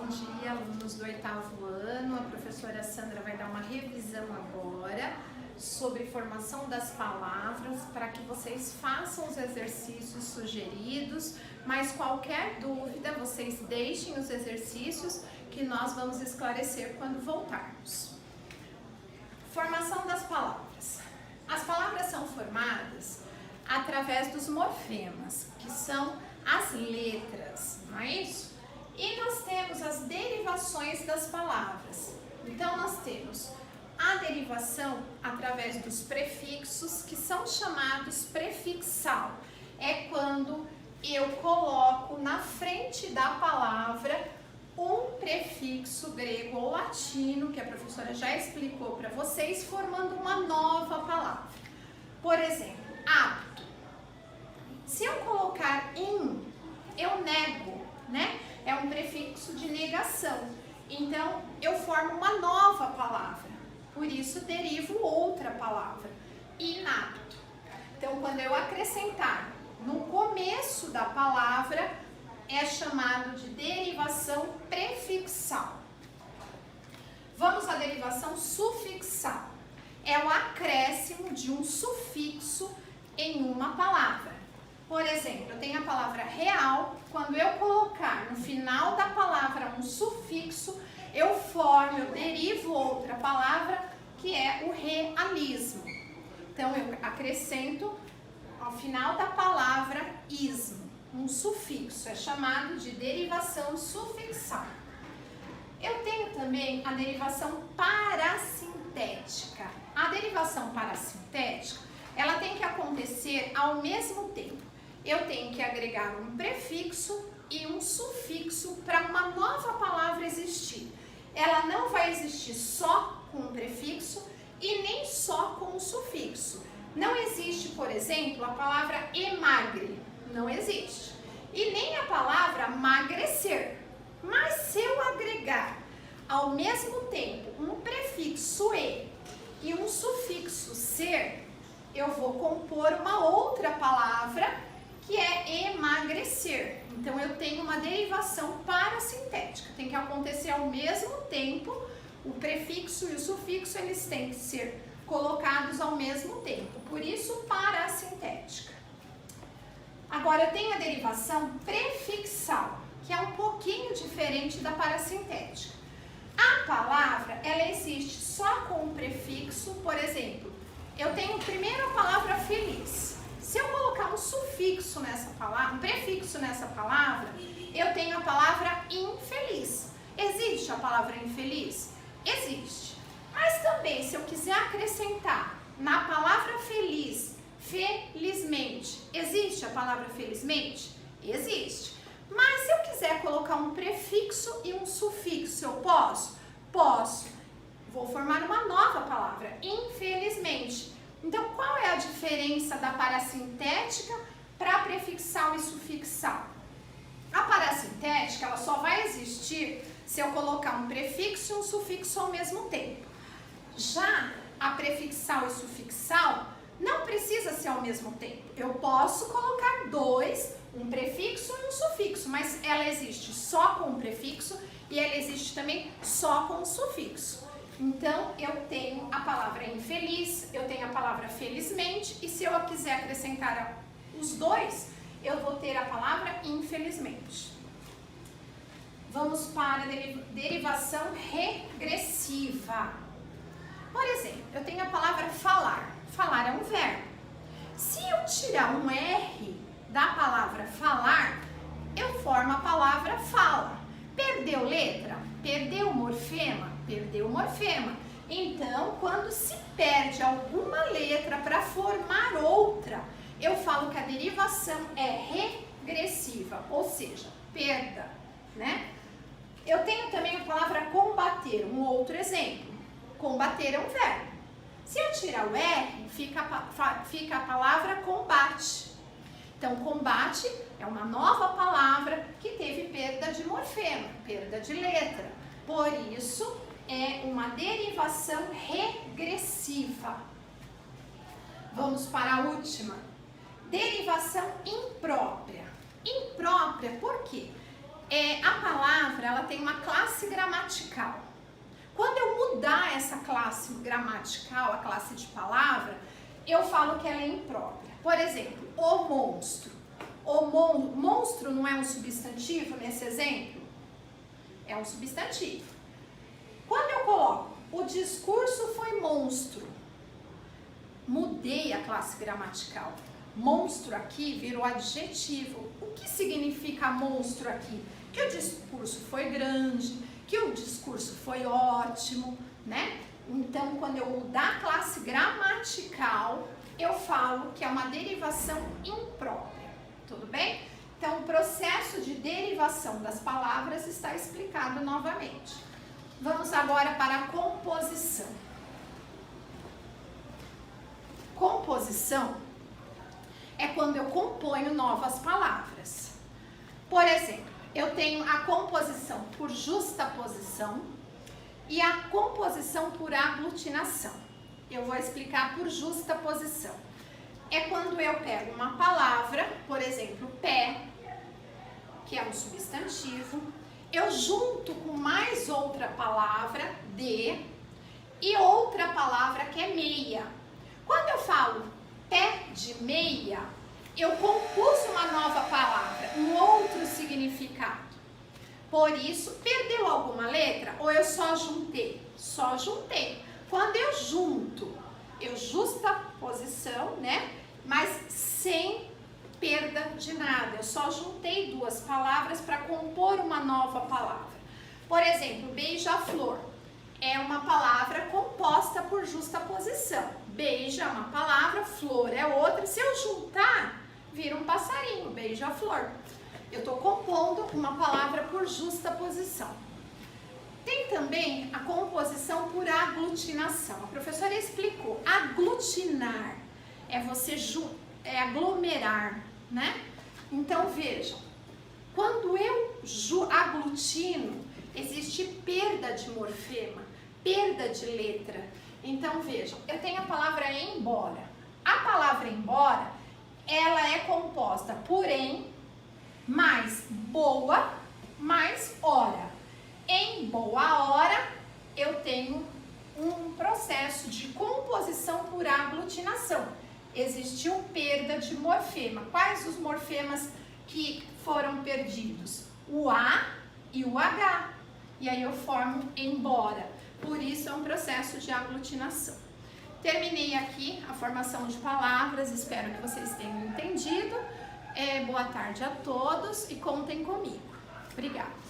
dia, alunos do 8º ano. A professora Sandra vai dar uma revisão agora sobre formação das palavras para que vocês façam os exercícios sugeridos, mas qualquer dúvida vocês deixem os exercícios que nós vamos esclarecer quando voltarmos. Formação das palavras. As palavras são formadas através dos morfemas, que são as letras, não é isso? E nós temos as derivações das palavras. Então nós temos a derivação através dos prefixos, que são chamados prefixal. É quando eu coloco na frente da palavra um prefixo grego ou latino, que a professora já explicou para vocês, formando uma nova palavra. Por exemplo, hábito. Se eu colocar in, eu nego, né? É um prefixo de negação. Então, eu formo uma nova palavra. Por isso, derivo outra palavra, inapto. Então, quando eu acrescentar no começo da palavra, é chamado de derivação prefixal. Vamos à derivação sufixal. É o acréscimo de um sufixo em uma palavra. Por exemplo, eu tenho a palavra real. Quando eu colocar no final da palavra um sufixo, eu derivo outra palavra, que é o realismo. Então, eu acrescento ao final da palavra ismo, um sufixo, é chamado de derivação sufixal. Eu tenho também a derivação parasintética. A derivação parasintética, ela tem que acontecer ao mesmo tempo. Eu tenho que agregar um prefixo e um sufixo para uma nova palavra existir. Ela não vai existir só com um prefixo e nem só com um sufixo. Não existe, por exemplo, a palavra emagre. Não existe. E nem a palavra magrecer. Mas se eu agregar ao mesmo tempo um prefixo e um sufixo ser, eu vou compor uma outra palavra que é emagrecer. Então, eu tenho uma derivação parasintética. Tem que acontecer ao mesmo tempo, o prefixo e o sufixo, eles têm que ser colocados ao mesmo tempo. Por isso, parasintética. Agora, eu tenho a derivação prefixal, que é um pouquinho diferente da parasintética. A palavra, ela existe só com o prefixo. Por exemplo, eu tenho primeiro a palavra feliz. Se eu colocar um sufixo nessa palavra, um prefixo nessa palavra, eu tenho a palavra infeliz. Existe a palavra infeliz? Existe. Mas também, se eu quiser acrescentar na palavra feliz, felizmente, existe a palavra felizmente? Existe. Mas se eu quiser colocar um prefixo e um sufixo, eu posso? Posso. Vou formar uma nova palavra, infelizmente. Então, qual é a diferença da parasintética para prefixal e sufixal? A parasintética, ela só vai existir se eu colocar um prefixo e um sufixo ao mesmo tempo. Já a prefixal e sufixal não precisa ser ao mesmo tempo. Eu posso colocar dois, um prefixo e um sufixo, mas ela existe só com o prefixo e ela existe também só com o sufixo. Então, eu tenho a palavra infeliz, eu tenho a palavra felizmente, e se eu quiser acrescentar os dois, eu vou ter a palavra infelizmente. Vamos para a derivação regressiva. Por exemplo, eu tenho a palavra falar. Falar é um verbo. Se eu tirar um R da palavra falar, eu formo a palavra fala. Perdeu letra? Perdeu morfema? Perdeu morfema. Então, quando se perde alguma letra para formar outra, eu falo que a derivação é regressiva, ou seja, perda, né? Eu tenho também a palavra combater, um outro exemplo. Combater é um verbo. Se eu tirar o R, fica a palavra combate. Então, combate é uma nova palavra que teve perda de morfema, perda de letra. Por isso, é uma derivação regressiva. Vamos para a última. Derivação imprópria. Imprópria, por quê? A palavra, ela tem uma classe gramatical. Quando eu mudar essa classe gramatical, a classe de palavra, eu falo que ela é imprópria. Por exemplo, o monstro. Monstro não é um substantivo nesse exemplo? É um substantivo. Quando eu coloco o discurso foi monstro, mudei a classe gramatical. Monstro aqui virou adjetivo. O que significa monstro aqui? Que o discurso foi grande, que o discurso foi ótimo, né? Então, quando eu mudar a classe gramatical, eu falo que é uma derivação imprópria, tudo bem? Então, o processo de derivação das palavras está explicado novamente. Vamos agora para a composição. Composição é quando eu componho novas palavras. Por exemplo, eu tenho a composição por justaposição e a composição por aglutinação. Eu vou explicar por justaposição. É quando eu pego uma palavra, por exemplo, pé, que é um substantivo, eu junto com mais outra palavra, de, e outra palavra que é meia. Quando eu falo pé de meia, eu compus uma nova palavra, um outro significado. Por isso, perdeu alguma letra ou eu só juntei? Só juntei. Quando eu junto, eu justaposição, né? Mas sem perda de nada. Eu só juntei duas palavras para compor uma nova palavra. Por exemplo, beija-flor é uma palavra composta por justaposição. Beija é uma palavra, flor é outra. Se eu juntar, vira um passarinho, beija-flor. Eu estou compondo uma palavra por justaposição. Tem também a composição por aglutinação. A professora explicou. Aglutinar é você aglomerar, né? Então vejam, quando eu aglutino, existe perda de morfema, perda de letra. Então vejam, eu tenho a palavra embora. A palavra embora, ela é composta por em, mais boa, mais hora. Em boa hora, eu tenho um processo de composição por aglutinação. Existiu perda de morfema. Quais os morfemas que foram perdidos? O A e o H. E aí eu formo embora. Por isso é um processo de aglutinação. Terminei aqui a formação de palavras. Espero que vocês tenham entendido. Boa tarde a todos e contem comigo. Obrigada.